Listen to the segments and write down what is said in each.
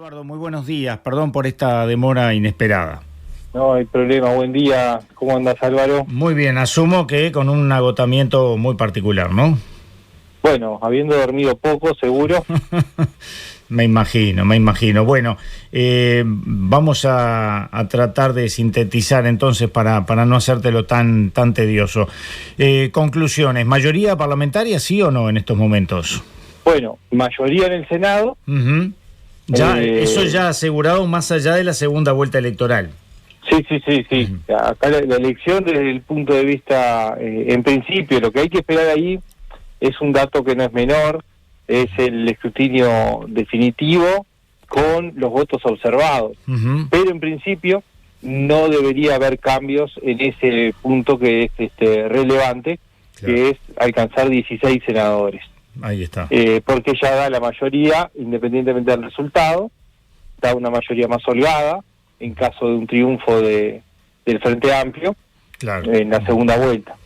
Eduardo, muy buenos días. Perdón por esta demora inesperada. No hay problema, buen día. ¿Cómo andas, Álvaro? Muy bien, asumo que con un agotamiento muy particular, ¿no? Bueno, habiendo dormido poco, seguro. Me imagino. Bueno, vamos a tratar de sintetizar entonces para no hacértelo tan tedioso. Conclusiones, ¿mayoría parlamentaria sí o no en estos momentos? Bueno, mayoría en el Senado. Uh-huh. Eso ya asegurado más allá de la segunda vuelta electoral. Sí. Uh-huh. Acá la elección desde el punto de vista, en principio, lo que hay que esperar ahí es un dato que no es menor, es el escrutinio definitivo con los votos observados. Uh-huh. Pero en principio no debería haber cambios en ese punto que es relevante, claro, que es alcanzar 16 senadores. Ahí está. Porque ya da la mayoría, independientemente del resultado, da una mayoría más holgada en caso de un triunfo del Frente Amplio, claro, en la segunda vuelta.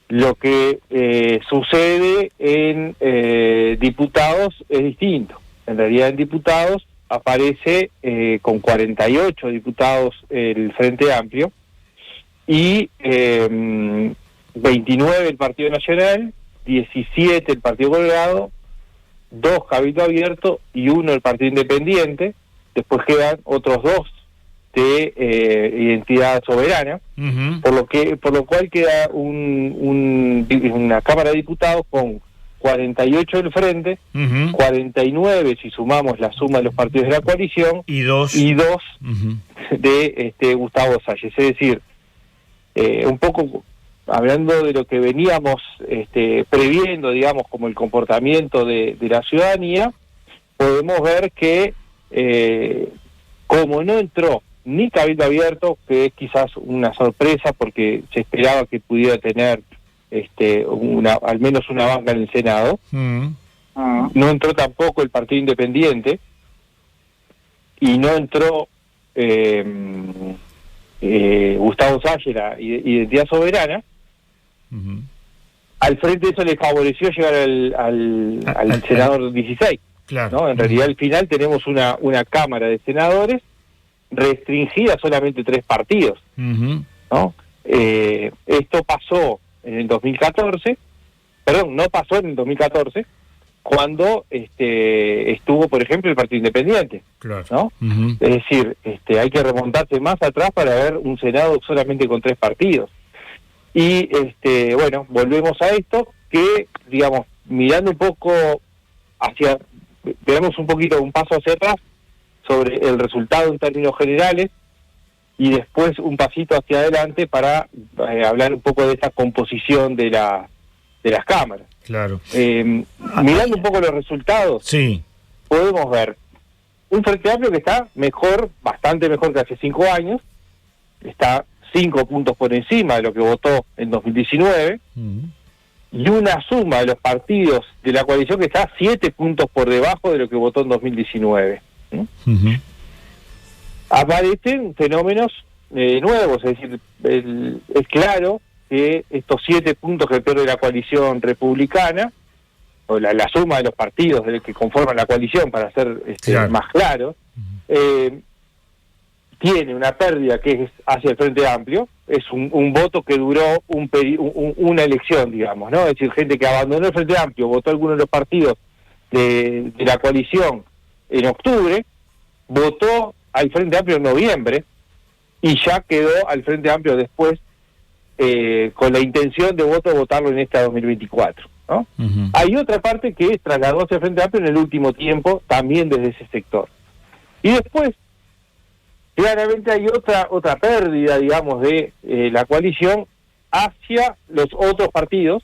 Lo que sucede en diputados es distinto. En realidad en diputados aparece con 48 diputados el Frente Amplio y 29 el Partido Nacional, 17 el Partido Colorado, 2 Cabildo Abierto y 1 el Partido Independiente. Después quedan otros 2 de Identidad Soberana, uh-huh, por lo cual queda una Cámara de Diputados con 48 del Frente, uh-huh, 49 si sumamos la suma de los partidos de la coalición y dos uh-huh, de Gustavo Salles. Es decir, un poco hablando de lo que veníamos previendo, digamos, como el comportamiento de la ciudadanía, podemos ver que como no entró ni Cabildo Abierto, que es quizás una sorpresa porque se esperaba que pudiera tener al menos una banca en el Senado, no entró tampoco el Partido Independiente y no entró Gustavo Salles, la Identidad Soberana. Uh-huh. Al frente eso le favoreció llegar al senador 16, claro, ¿no? En realidad al final tenemos una Cámara de Senadores restringida a solamente 3 partidos, uh-huh, ¿no? Esto pasó en el 2014, no pasó en el 2014, cuando estuvo, por ejemplo, el Partido Independiente, claro, ¿no? Uh-huh. Es decir, hay que remontarse más atrás para ver un Senado solamente con 3 partidos. Y, bueno, volvemos a esto, que, digamos, mirando un poco tenemos un paso hacia atrás sobre el resultado en términos generales y después un pasito hacia adelante para hablar un poco de esta composición de las cámaras. Claro. Mirando un poco los resultados, sí, podemos ver un Frente Amplio que está mejor, bastante mejor que hace 5 años, está 5 puntos por encima de lo que votó en 2019, uh-huh, y una suma de los partidos de la coalición que está 7 puntos por debajo de lo que votó en 2019. Uh-huh. Aparecen fenómenos nuevos, es decir, es claro que estos 7 puntos que pierde la coalición republicana, o la suma de los partidos que conforman la coalición, para ser claro, más claro, uh-huh, tiene una pérdida que es hacia el Frente Amplio, es un voto que duró una elección, digamos, ¿no? Es decir, gente que abandonó el Frente Amplio, votó algunos de los partidos de la coalición en octubre, votó al Frente Amplio en noviembre, y ya quedó al Frente Amplio después con la intención de votarlo en esta 2024, ¿no? Uh-huh. Hay otra parte que trasladó hacia el Frente Amplio en el último tiempo, también desde ese sector. Y después, claramente hay otra pérdida, digamos, de la coalición hacia los otros partidos.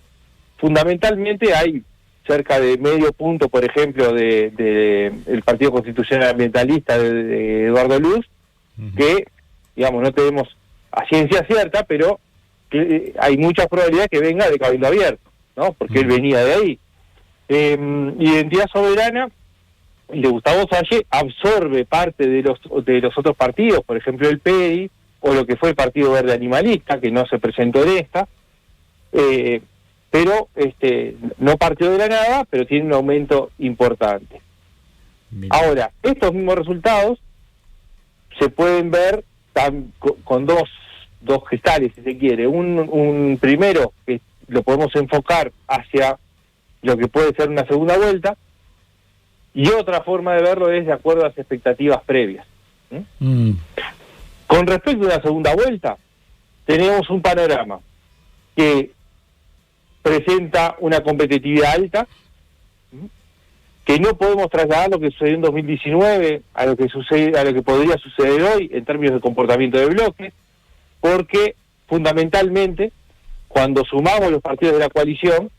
Fundamentalmente hay cerca de medio punto, por ejemplo, de el Partido Constitucional Ambientalista de Eduardo Luz, uh-huh, que, digamos, no tenemos a ciencia cierta, pero que hay mucha probabilidad que venga de Cabildo Abierto, ¿no? Porque uh-huh, él venía de ahí. Identidad Soberana de Gustavo Salles absorbe parte de los otros partidos, por ejemplo el PEDI, o lo que fue el Partido Verde Animalista, que no se presentó en esta, pero no partió de la nada, pero tiene un aumento importante. Mira. Ahora, estos mismos resultados se pueden ver con dos gestales, si se quiere. Un primero, que lo podemos enfocar hacia lo que puede ser una segunda vuelta, y otra forma de verlo es de acuerdo a las expectativas previas. Con respecto a la segunda vuelta, tenemos un panorama que presenta una competitividad alta, que no podemos trasladar lo que sucedió en 2019 a lo que podría suceder hoy en términos de comportamiento de bloques, porque fundamentalmente cuando sumamos los partidos de la coalición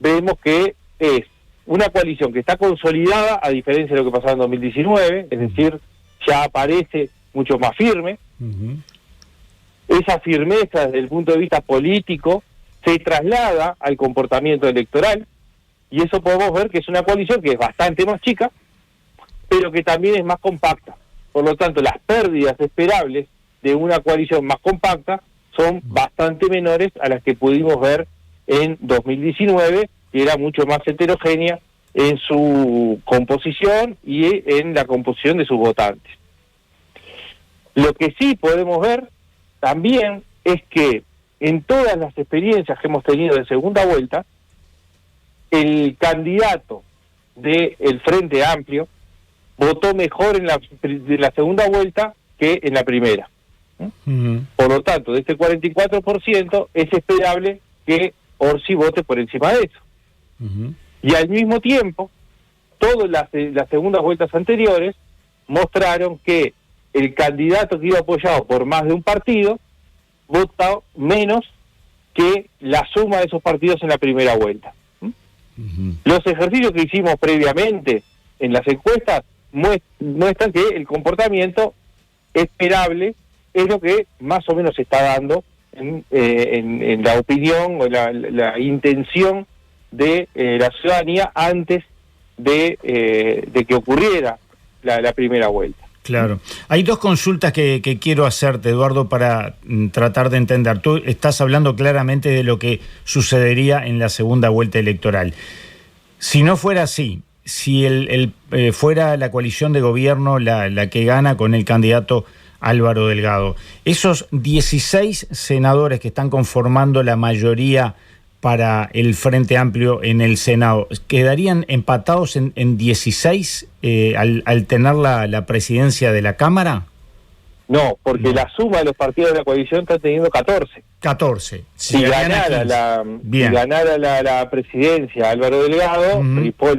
vemos que es una coalición que está consolidada, a diferencia de lo que pasaba en 2019, es decir, ya aparece mucho más firme. Esa firmeza desde el punto de vista político se traslada al comportamiento electoral, y eso podemos ver que es una coalición que es bastante más chica, pero que también es más compacta. Por lo tanto, las pérdidas esperables de una coalición más compacta son bastante menores a las que pudimos ver en 2019, que era mucho más heterogénea en su composición y en la composición de sus votantes. Lo que sí podemos ver también es que en todas las experiencias que hemos tenido de segunda vuelta, el candidato del Frente Amplio votó mejor en la segunda vuelta que en la primera. Por lo tanto, de este 44% es esperable que Orsi vote por encima de eso. Y al mismo tiempo, todas las segundas vueltas anteriores mostraron que el candidato que iba apoyado por más de un partido votó menos que la suma de esos partidos en la primera vuelta. Los ejercicios que hicimos previamente en las encuestas muestran que el comportamiento esperable es lo que más o menos se está dando en la opinión o la intención de la ciudadanía antes de que ocurriera la primera vuelta. Claro. Hay dos consultas que quiero hacerte, Eduardo, para tratar de entender. Tú estás hablando claramente de lo que sucedería en la segunda vuelta electoral. Si no fuera así, si fuera la coalición de gobierno la que gana con el candidato Álvaro Delgado, esos 16 senadores que están conformando la mayoría para el Frente Amplio en el Senado, ¿quedarían empatados en 16 al tener la presidencia de la Cámara? No, porque la suma de los partidos de la coalición está teniendo 14. 14. Si ganara la presidencia Álvaro Delgado, Ripoll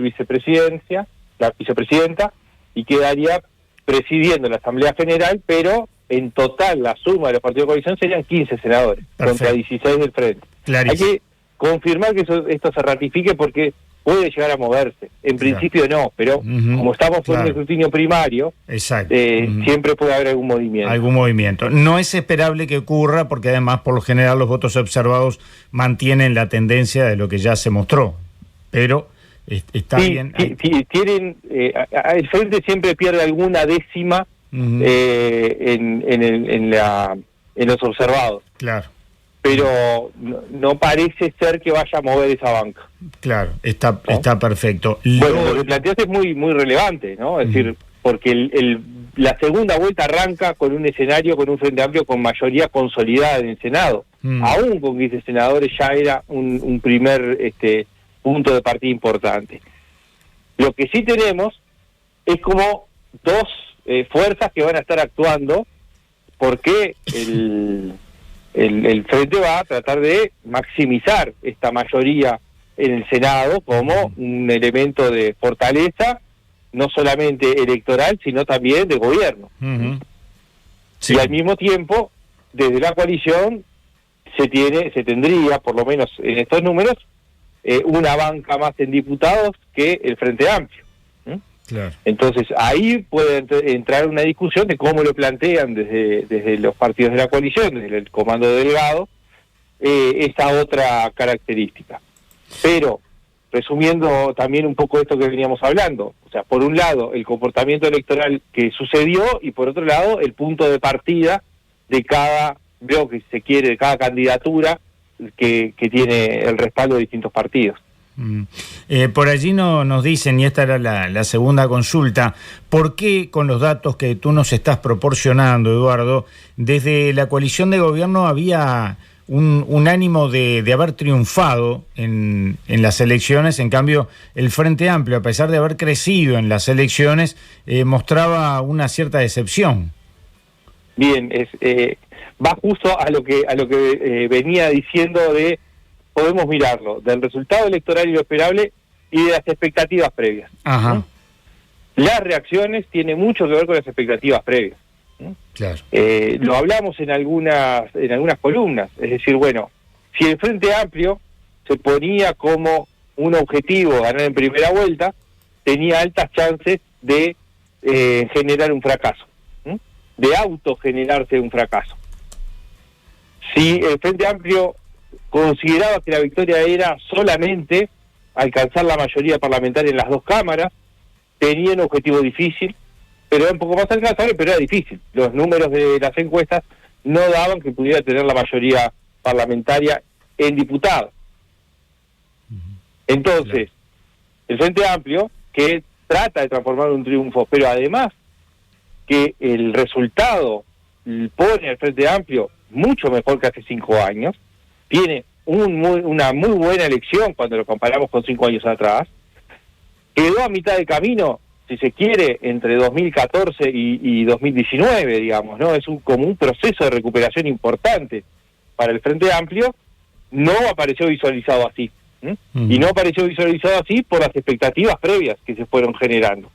la vicepresidenta, y quedaría presidiendo la Asamblea General, pero en total la suma de los partidos de coalición serían 15 senadores, contra 16 del Frente. Clarísimo. Hay que confirmar que esto se ratifique porque puede llegar a moverse. En principio no, pero como estamos con un escrutinio primario, siempre puede haber algún movimiento. Algún movimiento. No es esperable que ocurra porque además por lo general los votos observados mantienen la tendencia de lo que ya se mostró. Pero está bien. Tienen, el Frente siempre pierde alguna décima en los observados. Claro. Pero no parece ser que vaya a mover esa banca. Claro, está perfecto. Bueno, lo que planteaste es muy relevante, ¿no? Es decir, porque la segunda vuelta arranca con un escenario, con un Frente Amplio con mayoría consolidada en el Senado. Aún con 15 senadores ya era un primer punto de partida importante. Lo que sí tenemos es como dos fuerzas que van a estar actuando, porque el Frente va a tratar de maximizar esta mayoría en el Senado como un elemento de fortaleza, no solamente electoral, sino también de gobierno. Y al mismo tiempo, desde la coalición, se tendría, por lo menos en estos números, una banca más en diputados que el Frente Amplio. Claro. Entonces ahí puede entrar una discusión de cómo lo plantean desde los partidos de la coalición, desde el comando Delgado, esa otra característica. Pero, resumiendo también un poco esto que veníamos hablando, o sea, por un lado el comportamiento electoral que sucedió y por otro lado el punto de partida de cada bloque, si se quiere, de cada candidatura que tiene el respaldo de distintos partidos. Por allí nos dicen, y esta era la segunda consulta, ¿por qué con los datos que tú nos estás proporcionando, Eduardo, desde la coalición de gobierno había un ánimo de haber triunfado en las elecciones? En cambio, el Frente Amplio, a pesar de haber crecido en las elecciones, mostraba una cierta decepción. Bien, va justo a lo que venía diciendo de podemos mirarlo del resultado electoral y lo esperable y de las expectativas previas. Ajá. Las reacciones tienen mucho que ver con las expectativas previas. Claro. Lo hablamos en algunas columnas, es decir, bueno, si el Frente Amplio se ponía como un objetivo ganar en primera vuelta, tenía altas chances de generar un fracaso, de autogenerarse un fracaso. Si el Frente Amplio consideraba que la victoria era solamente alcanzar la mayoría parlamentaria en las dos cámaras, tenía un objetivo difícil, pero era un poco más alcanzable, pero era difícil. Los números de las encuestas no daban que pudiera tener la mayoría parlamentaria en diputados. Entonces, el Frente Amplio, que trata de transformar un triunfo, pero además que el resultado pone al Frente Amplio mucho mejor que hace 5 años, tiene una muy buena elección cuando lo comparamos con 5 años atrás, quedó a mitad de camino, si se quiere, entre 2014 y 2019, digamos, ¿no? Es como un proceso de recuperación importante para el Frente Amplio, no apareció visualizado así. Y no apareció visualizado así por las expectativas previas que se fueron generando.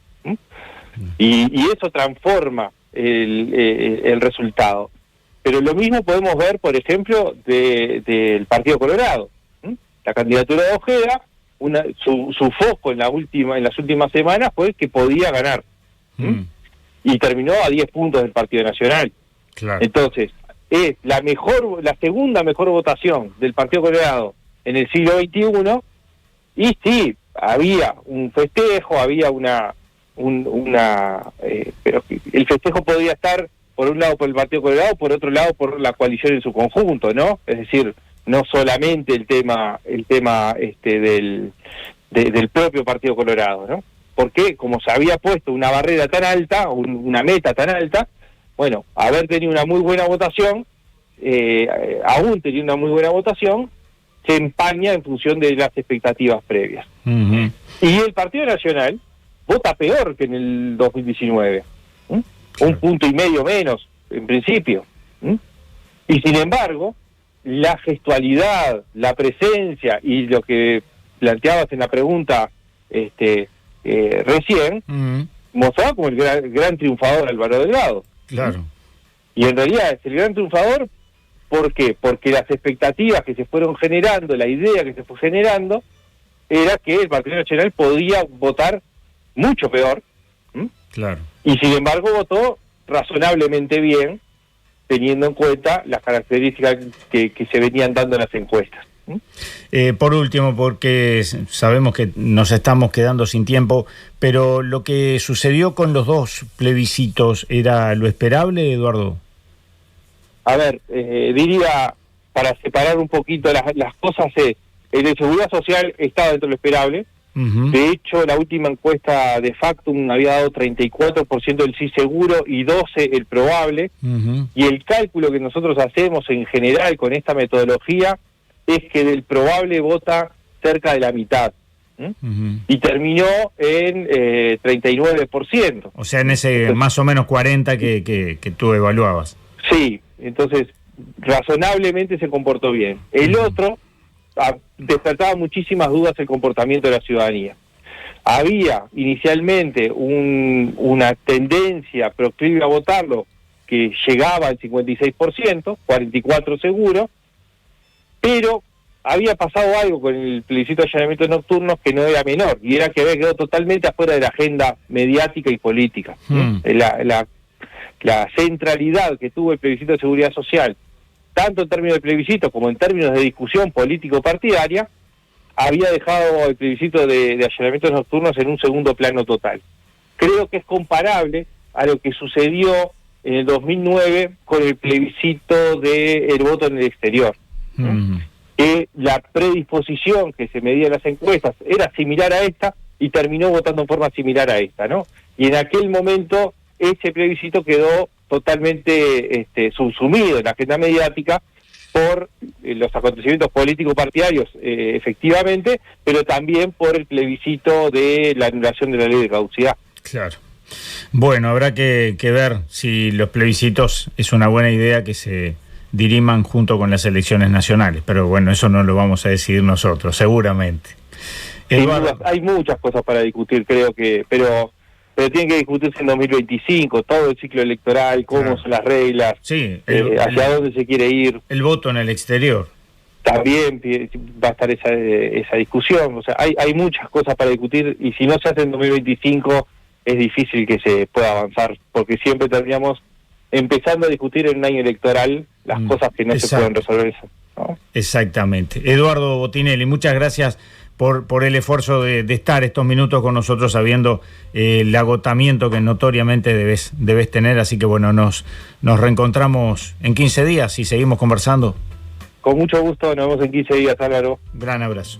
Y eso transforma el resultado. Pero lo mismo podemos ver, por ejemplo, del Partido Colorado. La candidatura de Ojeda, su foco en las últimas semanas fue que podía ganar. Y terminó a 10 puntos del Partido Nacional. Claro. Entonces, es la segunda mejor votación del Partido Colorado en el siglo XXI, y sí, había un festejo, había pero el festejo podía estar por un lado por el Partido Colorado, por otro lado por la coalición en su conjunto, ¿no? Es decir, no solamente el tema del propio Partido Colorado, ¿no? Porque como se había puesto una barrera tan alta, una meta tan alta, bueno, haber tenido una muy buena votación, aún tenía una muy buena votación, se empaña en función de las expectativas previas. Y el Partido Nacional vota peor que en el 2019, claro. 1,5 puntos menos, en principio. Y sin embargo, la gestualidad, la presencia y lo que planteabas en la pregunta recién, mostraba como el gran triunfador Álvaro Delgado. Claro. Y en realidad es el gran triunfador. ¿Por qué? Porque las expectativas que se fueron generando, la idea que se fue generando, era que el Partido Nacional podía votar mucho peor. Claro. Y sin embargo votó razonablemente bien, teniendo en cuenta las características que se venían dando en las encuestas. Por último, porque sabemos que nos estamos quedando sin tiempo, pero lo que sucedió con los dos plebiscitos, ¿era lo esperable, Eduardo? A ver, diría, para separar un poquito las cosas, el de seguridad social estaba dentro de lo esperable. De hecho, la última encuesta de Factum había dado 34% del sí seguro y 12% el probable. Y el cálculo que nosotros hacemos en general con esta metodología es que del probable vota cerca de la mitad. Y terminó en 39%. O sea, en ese entonces, más o menos 40 que tú evaluabas. Sí, entonces razonablemente se comportó bien. El otro despertaba muchísimas dudas el comportamiento de la ciudadanía. Había inicialmente una tendencia proclive a votarlo que llegaba al 56%, 44% seguro, pero había pasado algo con el plebiscito de allanamientos nocturnos que no era menor, y era que había quedado totalmente afuera de la agenda mediática y política. La centralidad que tuvo el plebiscito de seguridad social, tanto en términos de plebiscito como en términos de discusión político-partidaria, había dejado el plebiscito de allanamientos nocturnos en un segundo plano total. Creo que es comparable a lo que sucedió en el 2009 con el plebiscito del voto en el exterior. que la predisposición que se medía en las encuestas era similar a esta y terminó votando en forma similar a esta, ¿no? Y en aquel momento ese plebiscito quedó totalmente subsumido en la agenda mediática por los acontecimientos políticos partidarios, efectivamente, pero también por el plebiscito de la anulación de la ley de caducidad. Claro. Bueno, habrá que ver si los plebiscitos es una buena idea que se diriman junto con las elecciones nacionales, pero bueno, eso no lo vamos a decidir nosotros, seguramente. Eduardo, hay muchas cosas para discutir, creo que, pero tienen que discutirse en 2025, todo el ciclo electoral, cómo son las reglas, sí, hacia dónde se quiere ir. El voto en el exterior. También va a estar esa discusión, o sea, hay muchas cosas para discutir y si no se hace en 2025 es difícil que se pueda avanzar, porque siempre terminamos empezando a discutir en un año electoral las cosas que no se pueden resolver, ¿no? Exactamente. Eduardo Botinelli, muchas gracias por el esfuerzo de estar estos minutos con nosotros, sabiendo el agotamiento que notoriamente debes tener, así que bueno, nos reencontramos en 15 días y seguimos conversando. Con mucho gusto, nos vemos en 15 días, Álvaro. Gran abrazo.